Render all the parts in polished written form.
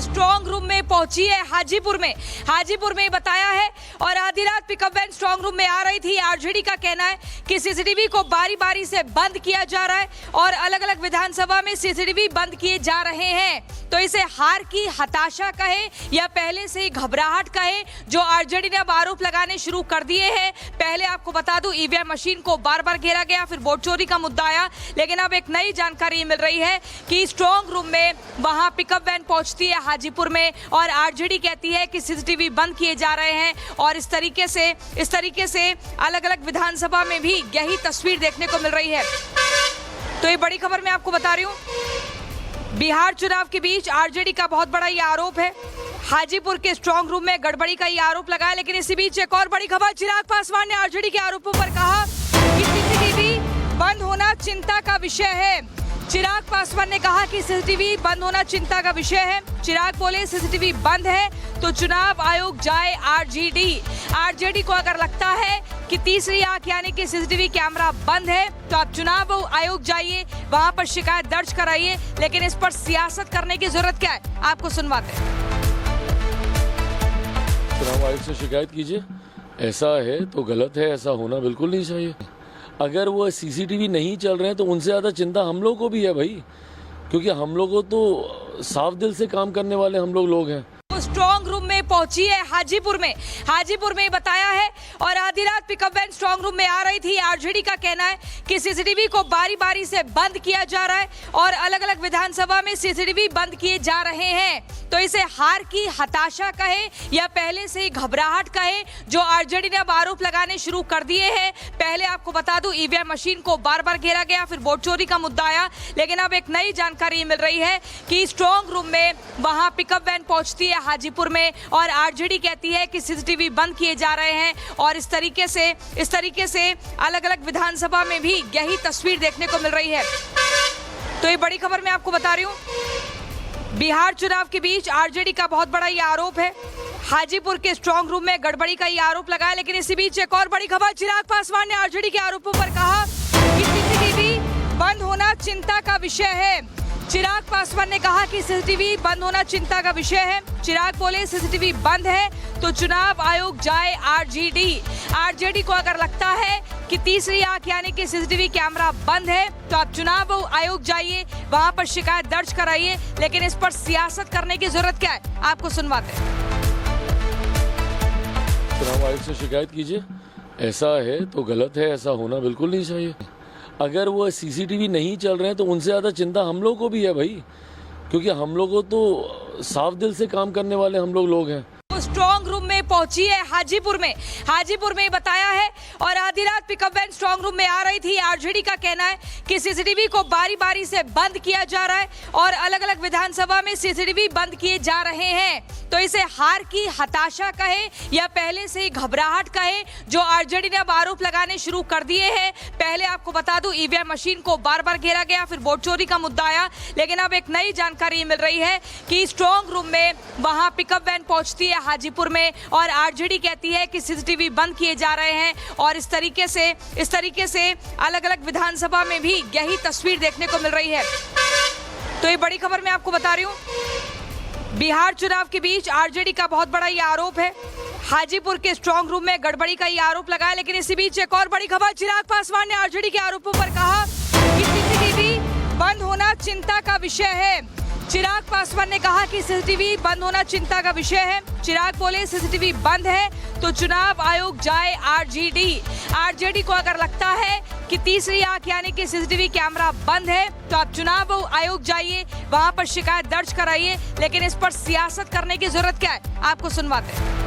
Strong room में पहुंची है हाजीपुर में बताया है। और आधी रात पिकअप वैन स्ट्रॉन्ग रूम में आ रही थी। आरजेडी का कहना है कि सीसीटीवी को बारी बारी से बंद किया जा रहा है और अलग अलग विधानसभा में सीसीटीवी बंद किए जा रहे हैं। तो इसे हार की हताशा कहे या पहले से ही घबराहट कहे, जो आरजेडी ने अब आरोप लगाने शुरू कर दिए हैं। पहले आपको बता दूं, ईवीएम मशीन को बार बार घेरा गया, फिर वोट चोरी का मुद्दा आया, लेकिन अब एक नई जानकारी मिल रही है कि स्ट्रॉन्ग रूम में वहां पिकअप वैन पहुंचती है हाजीपुर में और आरजेडी कहती है कि सीसीटीवी बंद किए जा रहे हैं। और इस तरीके से अलग अलग विधानसभा में भी यही तस्वीर देखने को मिल रही है। तो ये बड़ी खबर मैं आपको बता रही हूँ, बिहार चुनाव के बीच आरजेडी का बहुत बड़ा ये आरोप है। हाजीपुर के स्ट्रॉन्ग रूम में गड़बड़ी का ये आरोप लगाया। लेकिन इसी बीच एक और बड़ी खबर, चिराग पासवान ने आरजेडी के आरोपों पर कहा कि सीसीटीवी बंद होना चिंता का विषय है। चिराग पासवान ने कहा कि सीसीटीवी बंद होना चिंता का विषय है। चिराग बोले सीसीटीवी बंद है तो चुनाव आयोग जाए आरजेडी को अगर लगता है कि तीसरी आंख यानी कि सीसीटीवी कैमरा बंद है तो आप चुनाव आयोग जाइए, वहां पर शिकायत दर्ज कराइए। लेकिन इस पर सियासत करने की जरूरत क्या है, आपको सुनवाते हैं। चुनाव आयोग से शिकायत कीजिए, ऐसा है तो गलत है, ऐसा होना बिल्कुल नहीं चाहिए। अगर वो सीसीटीवी नहीं चल रहे हैं तो उनसे ज़्यादा चिंता हम लोग को भी है भाई, क्योंकि हम लोगों तो साफ दिल से काम करने वाले हम लोग हैं। स्ट्रॉन्ग रूम में पहुंची है हाजीपुर में बताया है। और आधी रात पिकअप वैन स्ट्रॉन्ग रूम में आ रही थी। आरजेडी का कहना है कि सीसीटीवी को बारी बारी से बंद किया जा रहा है और अलग अलग विधानसभा में सीसीटीवी बंद किए जा रहे हैं। तो इसे हार की हताशा कहे या पहले से ही घबराहट कहे, जो आरजेडी ने अब आरोप लगाने शुरू कर दिए हैं। पहले आपको बता दूं, ईवीएम मशीन को बार बार घेरा गया, फिर वोट चोरी का मुद्दा आया, लेकिन अब एक नई जानकारी मिल रही है कि स्ट्रॉन्ग रूम में वहां पिकअप वैन पहुंचती है हाजीपुर में और आरजेडी कहती है कि सीसीटीवी बंद किए जा रहे हैं। और इस तरीके से अलग अलग विधानसभा में भी यही तस्वीर देखने को मिल रही है। तो ये बड़ी खबर मैं आपको बता रही हूँ, बिहार चुनाव के बीच आरजेडी का बहुत बड़ा ये आरोप है। हाजीपुर के स्ट्रॉन्ग रूम में गड़बड़ी का ये आरोप लगाया। लेकिन इसी बीच एक और बड़ी खबर, चिराग पासवान ने आरजेडी के आरोपों पर कहा कि सीसीटीवी बंद होना चिंता का विषय है। चिराग पासवान ने कहा कि सीसीटीवी बंद होना चिंता का विषय है। चिराग बोले सीसीटीवी बंद है तो चुनाव आयोग जाए आरजेडी को अगर लगता है कि तीसरी आंख यानी कि सीसीटीवी कैमरा बंद है तो आप चुनाव आयोग जाइए, वहां पर शिकायत दर्ज कराइए। लेकिन इस पर सियासत करने की जरूरत क्या है, आपको सुनवाते हैं। चुनाव आयोग से शिकायत कीजिए, ऐसा है तो गलत है, ऐसा होना बिल्कुल नहीं चाहिए। अगर वो सीसीटीवी नहीं चल रहे हैं तो उनसे ज़्यादा चिंता हम लोग को भी है भाई, क्योंकि हम लोगों तो साफ दिल से काम करने वाले हम लोग हैं। स्ट्रॉन्ग रूम में पहुंची है हाजीपुर में बताया है। और आधी रात पिकअप वैन स्ट्रॉन्ग रूम में आ रही थी। आरजेडी का कहना है कि सीसीटीवी को बारी बारी से बंद किया जा रहा है और अलग अलग विधानसभा में सीसीटीवी बंद किए जा रहे हैं। तो इसे हार की हताशा कहे या पहले से ही घबराहट कहे, जो आरजेडी ने अब आरोप लगाने शुरू कर दिए हैं। पहले आपको बता दूं, ईवीएम मशीन को बार बार घेरा गया, फिर वोट चोरी का मुद्दा आया, लेकिन अब एक नई जानकारी मिल रही है कि स्ट्रॉन्ग रूम में वहां पिकअप वैन पहुंचती है हाजीपुर में और आरजेडी कहती है कि सीसीटीवी बंद किए जा रहे हैं। और इस तरीके से अलग अलग विधानसभा में भी यही तस्वीर देखने को मिल रही है। तो ये बड़ी खबर मैं आपको बता रही हूँ, बिहार चुनाव के बीच आरजेडी का बहुत बड़ा ये आरोप है। हाजीपुर के स्ट्रॉन्ग रूम में गड़बड़ी का ये आरोप लगाया। लेकिन इसी बीच एक और बड़ी खबर, चिराग पासवान ने आरजेडी के आरोपों पर कहा कि सीसीटीवी बंद होना चिंता का विषय है। चिराग पासवान ने कहा कि सीसीटीवी बंद होना चिंता का विषय है। चिराग बोले सीसीटीवी बंद है तो चुनाव आयोग जाए आरजेडी को अगर लगता है कि तीसरी आंख यानी कि सीसीटीवी कैमरा बंद है तो आप चुनाव आयोग जाइए, वहां पर शिकायत दर्ज कराइए। लेकिन इस पर सियासत करने की जरूरत क्या है, आपको सुनवाते हैं।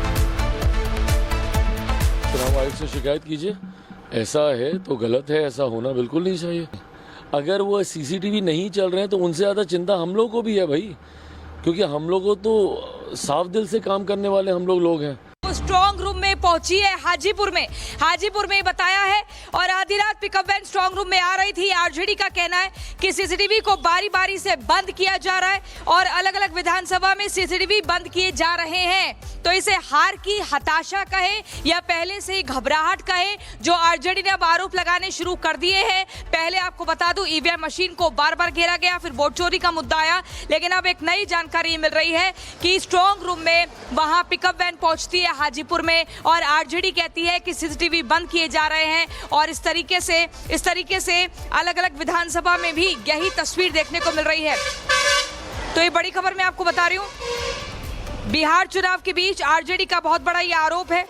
चुनाव आयोग से शिकायत कीजिए, ऐसा है तो गलत है, ऐसा होना बिल्कुल नहीं चाहिए। अगर वो सीसीटीवी नहीं चल रहे हैं तो उनसे ज़्यादा चिंता हम लोग को भी है भाई, क्योंकि हम लोगों तो साफ दिल से काम करने वाले हम लोग हैं। स्ट्रॉन्ग रूम में पहुंची है हाजीपुर में बताया है। और आधी रात पिकअप वैन स्ट्रॉन्ग रूम में आ रही थी। आरजेडी का कहना है कि सीसीटीवी को बारी बारी से बंद किया जा रहा है और अलग अलग विधानसभा में सीसीटीवी बंद किए जा रहे हैं। तो इसे हार की हताशा कहे या पहले से ही घबराहट कहे, जो आरजेडी ने अब आरोप लगाने शुरू कर दिए हैं। पहले आपको बता दूं, ईवीएम मशीन को बार बार घेरा गया, फिर वोट चोरी का मुद्दा आया, लेकिन अब एक नई जानकारी मिल रही है कि स्ट्रांग रूम में वहां पिकअप वैन पहुंचती है हाजीपुर में और आरजेडी कहती है कि सीसीटीवी बंद किए जा रहे हैं और इस तरीके से अलग अलग विधानसभा में भी यही तस्वीर देखने को मिल रही है। तो ये बड़ी खबर मैं आपको बता रही हूं, बिहार चुनाव के बीच आरजेडी का बहुत बड़ा ये आरोप है।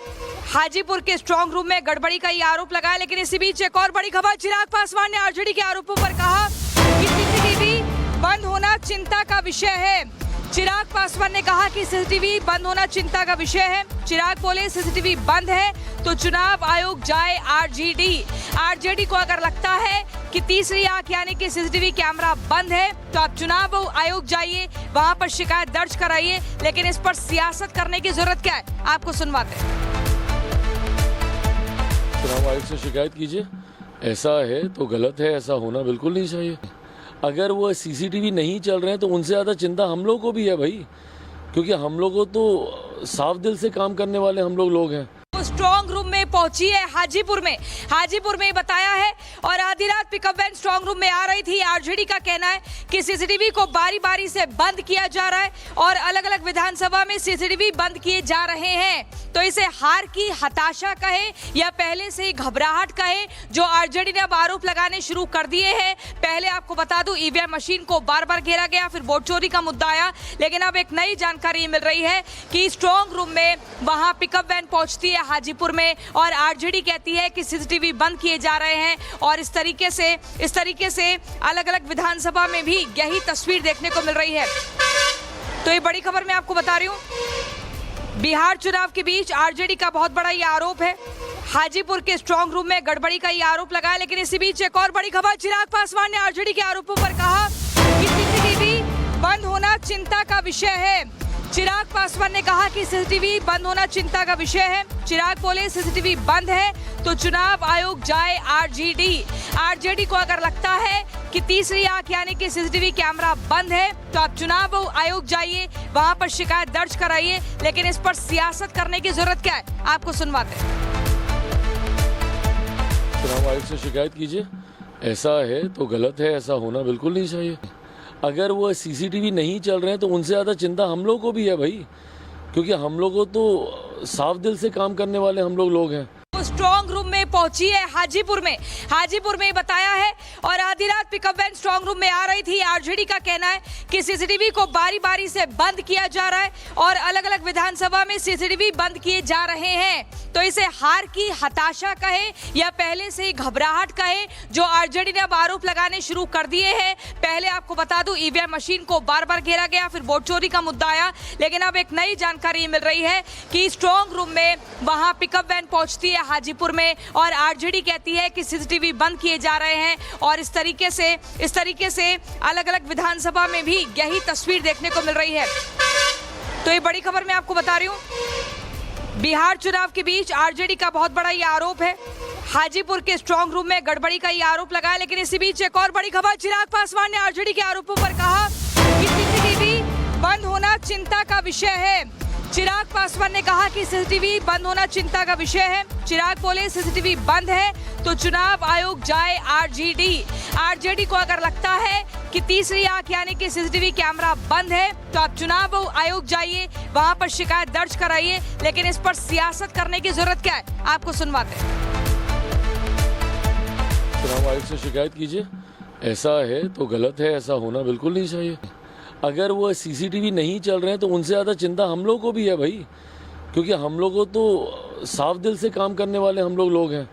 हाजीपुर के स्ट्रांग रूम में गड़बड़ी का ये आरोप लगा है, लेकिन इसी बीच एक और बड़ी खबर, चिराग पासवान ने आरजेडी के आरोपों पर कहा कि सीसीटीवी बंद होना चिंता का विषय है। चिराग पासवान ने कहा कि सीसीटीवी बंद होना चिंता का विषय है। चिराग बोले सीसीटीवी बंद है तो चुनाव आयोग जाए आरजेडी को अगर लगता है कि तीसरी आंख यानी कि सीसीटीवी कैमरा बंद है तो आप चुनाव आयोग जाइए, वहां पर शिकायत दर्ज कराइए, लेकिन इस पर सियासत करने की जरूरत क्या है, आपको सुनवाते हैं। चुनाव आयोग से शिकायत कीजिए, ऐसा है तो गलत है, ऐसा होना बिल्कुल नहीं चाहिए। अगर वो सीसीटीवी नहीं चल रहे हैं तो उनसे ज़्यादा चिंता हम लोग को भी है भाई, क्योंकि हम लोगों तो साफ दिल से काम करने वाले हम लोग हैं। स्ट्रांग रूम में पहुंची है हाजीपुर में बताया है, और आधी रात पिकअप वैन स्ट्रांग रूम में आ रही थी। आरजेडी का कहना है कि सीसीटीवी को बारी बारी से बंद किया जा रहा है और अलग अलग विधानसभा में सीसीटीवी बंद किए जा रहे हैं। तो इसे हार की हताशा कहे या पहले से ही घबराहट कहे, जो आरजेडी ने अब आरोप लगाने शुरू कर दिए हैं। पहले आपको बता दूं, ईवीएम मशीन को बार बार घेरा गया, फिर वोट चोरी का मुद्दा आया, लेकिन अब एक नई जानकारी मिल रही है कि स्ट्रांग रूम में वहां पिकअप वैन पहुंचती है हाजीपुर में और आरजेडी कहती है कि सीसीटीवी बंद किए जा रहे हैं और इस तरीके से अलग अलग विधानसभा में भी यही तस्वीर देखने को मिल रही है। तो ये बड़ी खबर मैं आपको बता रही हूं, बिहार चुनाव के बीच आरजेडी का बहुत बड़ा ये आरोप है। हाजीपुर के स्ट्रांग रूम में गड़बड़ी का ये आरोप लगा है, लेकिन इसी बीच एक और बड़ी खबर, चिराग पासवान ने आरजेडी के आरोपों पर कहा कि सीसीटीवी बंद होना चिंता का विषय है। चिराग पासवान ने कहा कि सीसीटीवी बंद होना चिंता का विषय है। चिराग बोले सीसीटीवी बंद है तो चुनाव आयोग जाए आरजेडी को अगर लगता है कि तीसरी आंख यानी कि सीसीटीवी कैमरा बंद है तो आप चुनाव आयोग जाइए, वहां पर शिकायत दर्ज कराइए, लेकिन इस पर सियासत करने की जरूरत क्या है, आपको सुनवाते हैं। चुनाव आयोग से शिकायत कीजिए, ऐसा है तो गलत है, ऐसा होना बिल्कुल नहीं चाहिए। अगर वो सीसीटीवी नहीं चल रहे हैं तो उनसे ज़्यादा चिंता हम लोग को भी है भाई, क्योंकि हम लोगों तो साफ दिल से काम करने वाले हम लोग हैं। स्ट्रांग रूम में पहुंची है हाजीपुर में बताया है, और आधी रात पिकअप वैन स्ट्रांग रूम में आ रही थी। आरजेडी का कहना है कि सीसीटीवी को बारी बारी से बंद किया जा रहा है और अलग अलग विधानसभा में सीसीटीवी बंद किए जा रहे हैं। तो इसे हार की हताशा कहे या पहले से ही घबराहट कहे, जो आरजेडी ने अब आरोप लगाने शुरू कर दिए हैं। पहले आपको बता दूं, ईवीएम मशीन को बार बार घेरा गया, फिर वोट चोरी का मुद्दा आया, लेकिन अब एक नई जानकारी मिल रही है कि स्ट्रांग रूम में वहां पिकअप वैन पहुंचती है हाजीपुर में और आरजेडी कहती है कि सीसीटीवी बंद किए जा रहे हैं और इस तरीके से अलग अलग विधानसभा में भी यही तस्वीर देखने को मिल रही है। तो ये बड़ी खबर मैं आपको बता रही हूं, बिहार चुनाव के बीच आरजेडी का बहुत बड़ा ये आरोप है। हाजीपुर के स्ट्रांग रूम में गड़बड़ी का ये आरोप लगा है, लेकिन इसी बीच एक और बड़ी खबर, चिराग पासवान ने आरजेडी के आरोपों पर कहा कि सीसीटीवी बंद होना चिंता का विषय है। चिराग पासवान ने कहा कि सीसीटीवी बंद होना चिंता का विषय है। चिराग बोले सीसीटीवी बंद है तो चुनाव आयोग जाए आरजेडी को अगर लगता है कि तीसरी आंख यानी कि सीसीटीवी कैमरा बंद है तो आप चुनाव आयोग जाइए, वहां पर शिकायत दर्ज कराइए, लेकिन इस पर सियासत करने की जरूरत क्या है, आपको सुनवाते हैं। चुनाव आयोग से शिकायत कीजिए, ऐसा है तो गलत है, ऐसा होना बिल्कुल नहीं चाहिए। अगर वो सीसीटीवी नहीं चल रहे हैं तो उनसे ज़्यादा चिंता हम लोग को भी है भाई, क्योंकि हम लोगों तो साफ दिल से काम करने वाले हम लोग हैं।